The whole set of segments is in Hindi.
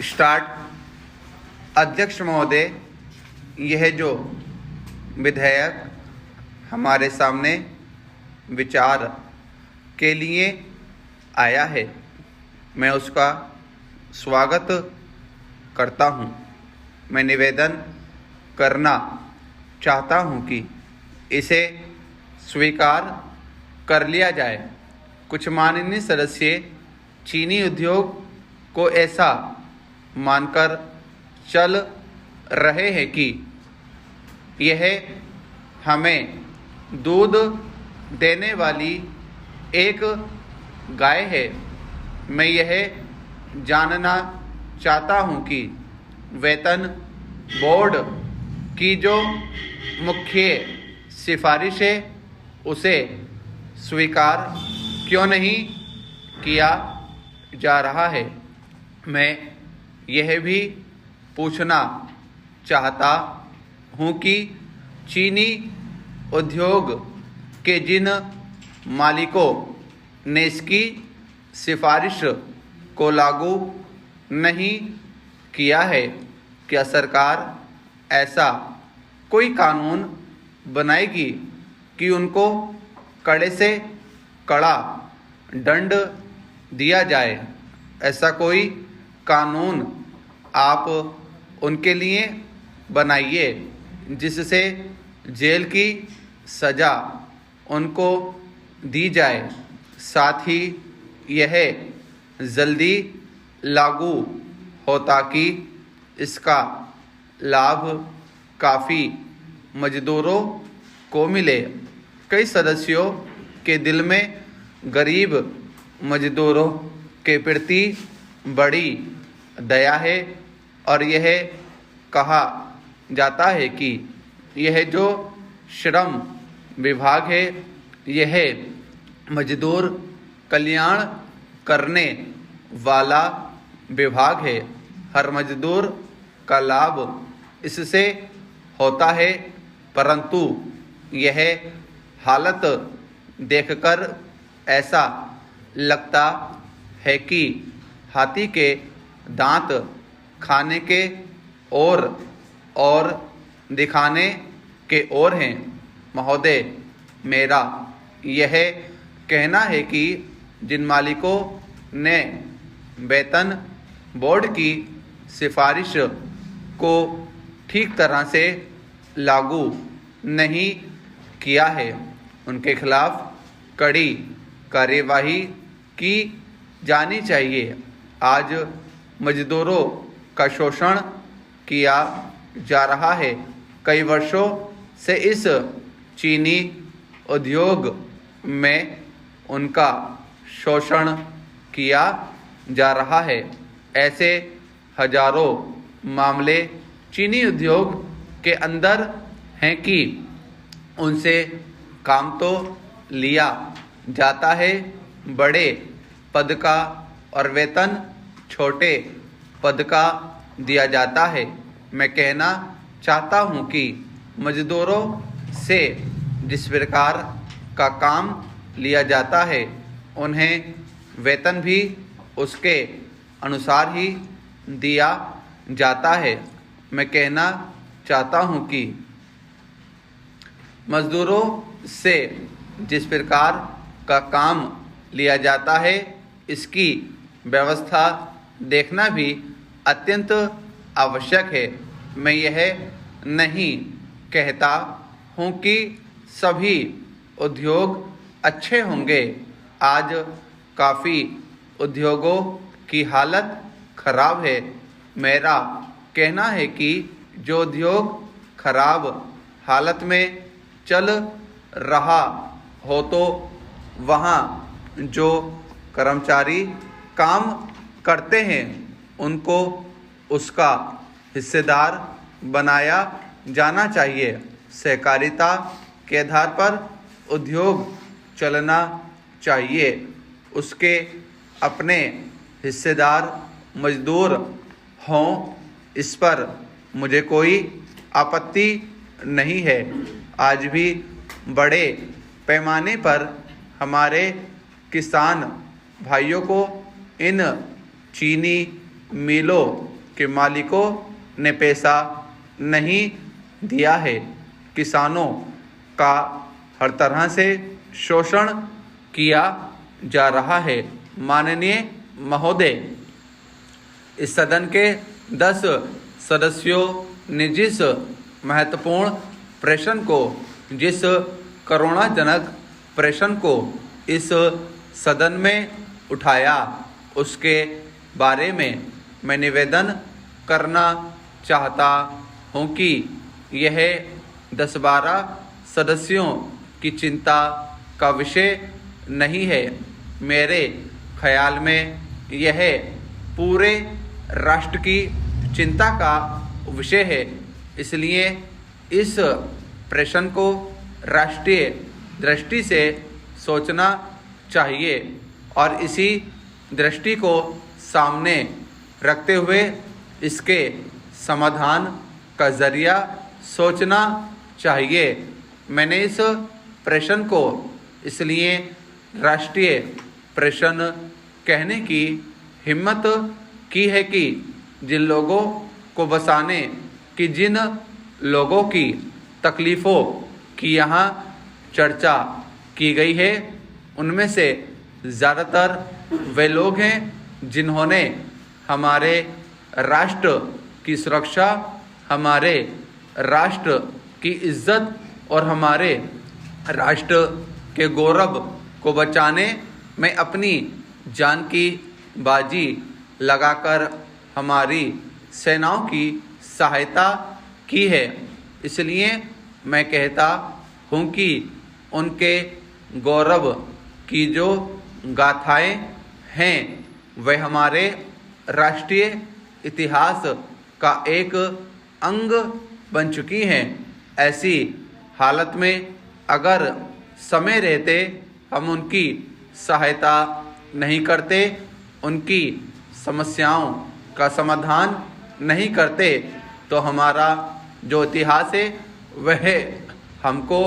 स्टार्ट। अध्यक्ष महोदय, यह जो विधेयक हमारे सामने विचार के लिए आया है, मैं उसका स्वागत करता हूँ। मैं निवेदन करना चाहता हूँ कि इसे स्वीकार कर लिया जाए। कुछ माननीय सदस्य चीनी उद्योग को ऐसा मानकर चल रहे हैं कि यह हमें दूध देने वाली एक गाय है। मैं यह जानना चाहता हूँ कि वेतन बोर्ड की जो मुख्य सिफारिश है उसे स्वीकार क्यों नहीं किया जा रहा है। मैं यह भी पूछना चाहता हूँ कि चीनी उद्योग के जिन मालिकों ने इसकी सिफारिश को लागू नहीं किया है, क्या सरकार ऐसा कोई कानून बनाएगी कि उनको कड़े से कड़ा दंड दिया जाए। ऐसा कोई कानून आप उनके लिए बनाइए जिससे जेल की सज़ा उनको दी जाए। साथ ही यह जल्दी लागू हो ताकि इसका लाभ काफ़ी मज़दूरों को मिले। कई सदस्यों के दिल में गरीब मज़दूरों के प्रति बड़ी दया है और यह कहा जाता है कि यह जो श्रम विभाग है, यह मजदूर कल्याण करने वाला विभाग है। हर मजदूर का लाभ इससे होता है, परंतु यह हालत देखकर ऐसा लगता है कि हाथी के दांत खाने के और दिखाने के और हैं। महोदय, मेरा यह कहना है कि जिन मालिकों ने वेतन बोर्ड की सिफारिश को ठीक तरह से लागू नहीं किया है, उनके खिलाफ कड़ी कार्यवाही की जानी चाहिए। आज मजदूरों का शोषण किया जा रहा है। कई वर्षों से इस चीनी उद्योग में उनका शोषण किया जा रहा है। ऐसे हजारों मामले चीनी उद्योग के अंदर हैं कि उनसे काम तो लिया जाता है, बड़े पद का, और वेतन छोटे पद का दिया जाता है। मैं कहना चाहता हूँ कि मजदूरों से जिस प्रकार का काम लिया जाता है, उन्हें वेतन भी उसके अनुसार ही दिया जाता है। मैं कहना चाहता हूँ कि मजदूरों से जिस प्रकार का काम लिया जाता है, इसकी व्यवस्था देखना भी अत्यंत आवश्यक है। मैं यह नहीं कहता हूँ कि सभी उद्योग अच्छे होंगे। आज काफ़ी उद्योगों की हालत खराब है। मेरा कहना है कि जो उद्योग खराब हालत में चल रहा हो तो वहाँ जो कर्मचारी काम करते हैं उनको उसका हिस्सेदार बनाया जाना चाहिए। सहकारिता के आधार पर उद्योग चलना चाहिए। उसके अपने हिस्सेदार मजदूर हों, इस पर मुझे कोई आपत्ति नहीं है। आज भी बड़े पैमाने पर हमारे किसान भाइयों को इन चीनी मिलों के मालिकों ने पैसा नहीं दिया है। किसानों का हर तरह से शोषण किया जा रहा है। माननीय महोदय, इस सदन के 10 सदस्यों ने जिस महत्वपूर्ण प्रश्न को, जिस करुणाजनक प्रश्न को इस सदन में उठाया, उसके बारे में मैं निवेदन करना चाहता हूं कि यह 10-12 सदस्यों की चिंता का विषय नहीं है। मेरे ख्याल में यह पूरे राष्ट्र की चिंता का विषय है। इसलिए इस प्रश्न को राष्ट्रीय दृष्टि से सोचना चाहिए और इसी दृष्टि को सामने रखते हुए इसके समाधान का जरिया सोचना चाहिए। मैंने इस प्रश्न को इसलिए राष्ट्रीय प्रश्न कहने की हिम्मत की है कि जिन लोगों को बसाने कि जिन लोगों की तकलीफ़ों की यहाँ चर्चा की गई है, उनमें से ज़्यादातर वे लोग हैं जिन्होंने हमारे राष्ट्र की सुरक्षा, हमारे राष्ट्र की इज्जत और हमारे राष्ट्र के गौरव को बचाने में अपनी जान की बाजी लगाकर हमारी सेनाओं की सहायता की है। इसलिए मैं कहता हूँ कि उनके गौरव की जो गाथाएं हैं वह हमारे राष्ट्रीय इतिहास का एक अंग बन चुकी हैं। ऐसी हालत में अगर समय रहते हम उनकी सहायता नहीं करते, उनकी समस्याओं का समाधान नहीं करते, तो हमारा जो इतिहास है वह हमको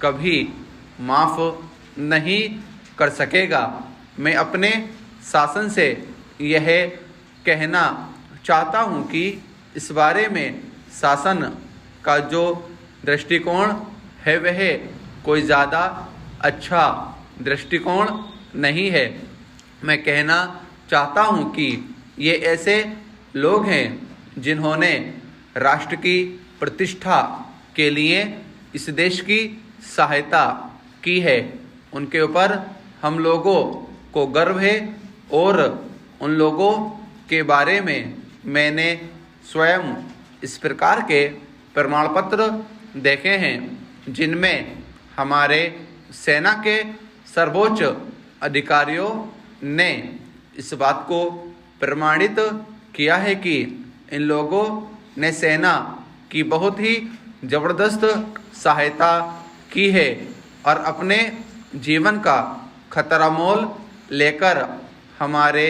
कभी माफ़ नहीं कर सकेगा। मैं अपने शासन से यह कहना चाहता हूँ कि इस बारे में शासन का जो दृष्टिकोण है वह कोई ज़्यादा अच्छा दृष्टिकोण नहीं है। मैं कहना चाहता हूँ कि ये ऐसे लोग हैं जिन्होंने राष्ट्र की प्रतिष्ठा के लिए इस देश की सहायता की है। उनके ऊपर हम लोगों को गर्व है और उन लोगों के बारे में मैंने स्वयं इस प्रकार के प्रमाण पत्र देखे हैं जिनमें हमारे सेना के सर्वोच्च अधिकारियों ने इस बात को प्रमाणित किया है कि इन लोगों ने सेना की बहुत ही ज़बरदस्त सहायता की है और अपने जीवन का खतरा मोल लेकर हमारे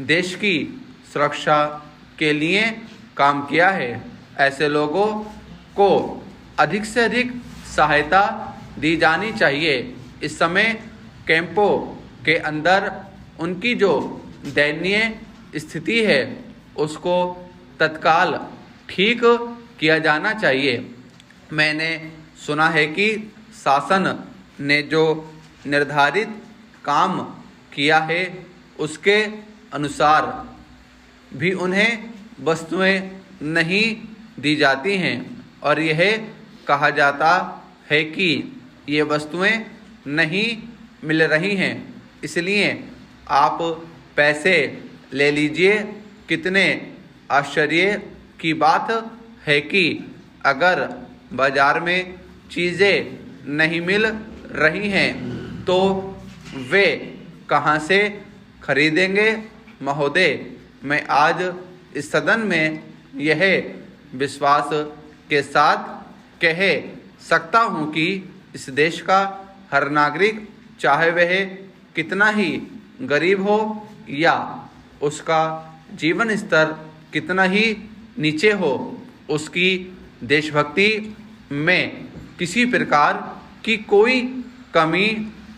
देश की सुरक्षा के लिए काम किया है। ऐसे लोगों को अधिक से अधिक सहायता दी जानी चाहिए। इस समय कैंपों के अंदर उनकी जो दयनीय स्थिति है उसको तत्काल ठीक किया जाना चाहिए। मैंने सुना है कि शासन ने जो निर्धारित काम किया है उसके अनुसार भी उन्हें वस्तुएं नहीं दी जाती हैं और यह कहा जाता है कि ये वस्तुएं नहीं मिल रही हैं, इसलिए आप पैसे ले लीजिए। कितने आश्चर्य की बात है कि अगर बाज़ार में चीज़ें नहीं मिल रही हैं तो वे कहाँ से खरीदेंगे। महोदय, मैं आज इस सदन में यह विश्वास के साथ कह सकता हूँ कि इस देश का हर नागरिक, चाहे वह कितना ही गरीब हो या उसका जीवन स्तर कितना ही नीचे हो, उसकी देशभक्ति में किसी प्रकार की कोई कमी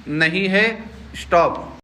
नहीं है। स्टॉप।